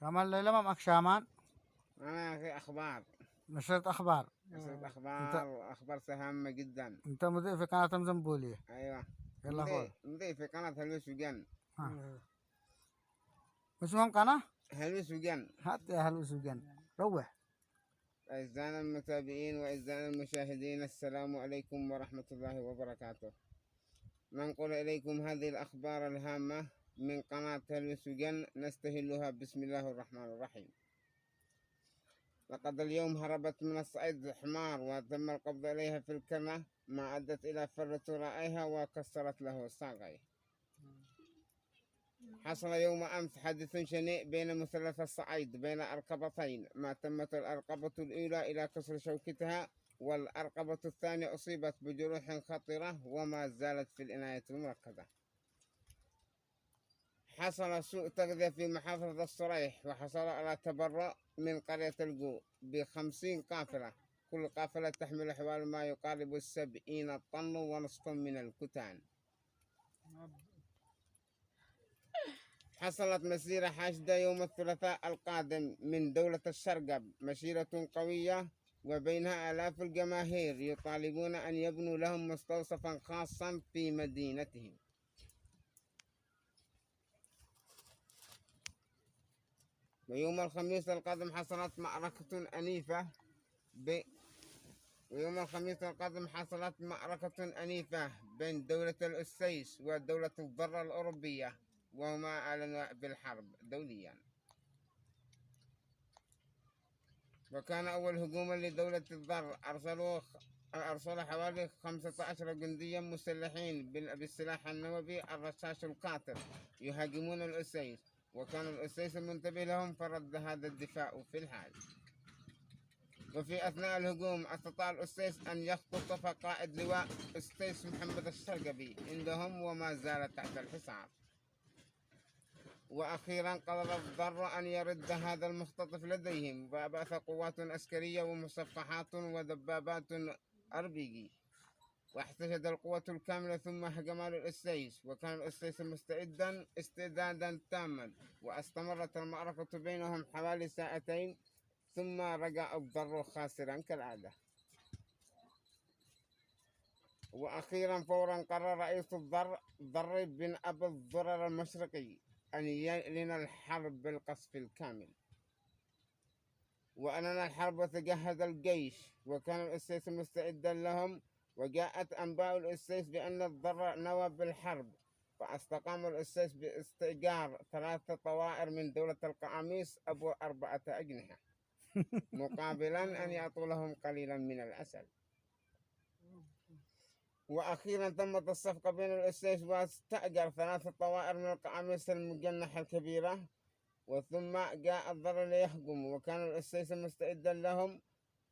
كمان ليلة ما معك شامان. أنا أخي أخبار. نشرة أخبار. نشرة أنت أخبار وأخبار هامة جدا. أنت مذيع في قناة مزنبولية. أيوة. يلا خذ. مضي في قناة هلوس وجن. اسمهم قناة هلوس وجن. هات يا أهل وسجن روح. أعزائنا المتابعين وأعزائنا المشاهدين، السلام عليكم ورحمة الله وبركاته. ننقل إليكم هذه الأخبار الهامة من قناة هلوس وجن نستهلها بسم الله الرحمن الرحيم. لقد اليوم هربت من الصعيد حمار وتم القبض عليها في الكرنة، ما أدت إلى فرة رائها وكسرت له ساقيه. حصل يوم أمس حادث شنيع بين مثلث الصعيد بين أرقبتين، ما تمت الأرقبة الأولى إلى كسر شوكتها، والأرقبة الثانية أصيبت بجروح خطيرة وما زالت في العناية المركزة. حصل سوء تغذية في محافظة الصريح، وحصل على تبرع من قرية القو ب50 قافلة، كل قافلة تحمل حوالي ما يقارب 70 طن ونصف من الكتان. حصلت مسيرة حاشدة يوم الثلاثاء القادم من دولة الشرقب، مسيرة قوية وبينها آلاف الجماهير يطالبون أن يبنوا لهم مستوصفا خاصا في مدينتهم. ويوم الخميس القادم حصلت معركة أنيفة بين دولة الأسيس ودولة الضرة الأوروبية، وهما أعلنوا بالحرب دوليا. وكان أول هجوما لدولة الضر أرسلوا حوالي 15 جنديا مسلحين بالسلاح النووي الرشاش القاتل يهاجمون الأسيس، وكان الأسيس المنتبه لهم فرد هذا الدفاع في الحال. وفي أثناء الهجوم استطاع الأسيس أن يختطف قائد لواء أسيس محمد الشرقبي عندهم وما زال تحت الحصار. وأخيرا قرر الضر أن يرد هذا المختطف لديهم، وبعث قوات عسكرية ومصفحات ودبابات أربيجي، واحتشد القوة الكاملة ثم هجم على الأسيس، وكان الأسيس مستعدا استعدادا تاما، واستمرت المعركة بينهم حوالي ساعتين، ثم رجع الضر خاسرا كالعادة. وأخيرا فورا قرر رئيس الضر بن أبي الضرر المشرقي أن يعلن الحرب بالقصف الكامل، وأعلن الحرب وتجهز الجيش، وكان الأسيس مستعدا لهم. وجاءت أنباء الأسيس بأن الضر نوى بالحرب، فاستقام الأسيس باستئجار 3 طوائر من دولة القعاميس أبو 4 أجنحة مقابلا أن يعطوا لهم قليلا من العسل. وأخيرا تمت الصفقة بين الأسيس واستأجر 3 طوائر من القعاميس المجنحة الكبيرة، وثم جاء الضر ليهجم، وكان الأسيس مستعدا لهم.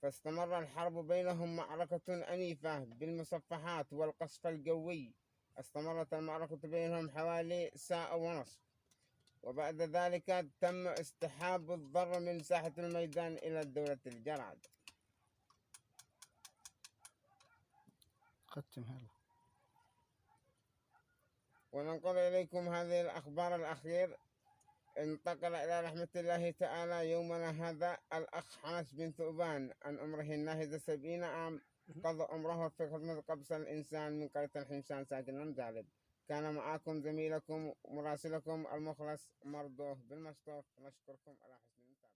فاستمر الحرب بينهم معركة أنيفة بالمصفحات والقصف الجوي. استمرت المعركة بينهم حوالي ساعة ونصف، وبعد ذلك تم اسحاب الضر من ساحة الميدان إلى دولة الجراد. ختم هلا. وننقل إليكم هذه الأخبار الأخير. انتقل إلى رحمة الله تعالى يومنا هذا الأخ حنس بن ثوبان عن عمره الناهز 70 عام، قضى عمره في خدمة قبص الإنسان من قرية الحمشان ساكنا جالب. كان معكم زميلكم مراسلكم المخلص مرضوه بالمصطفى. نشكركم على حسن المتابعة.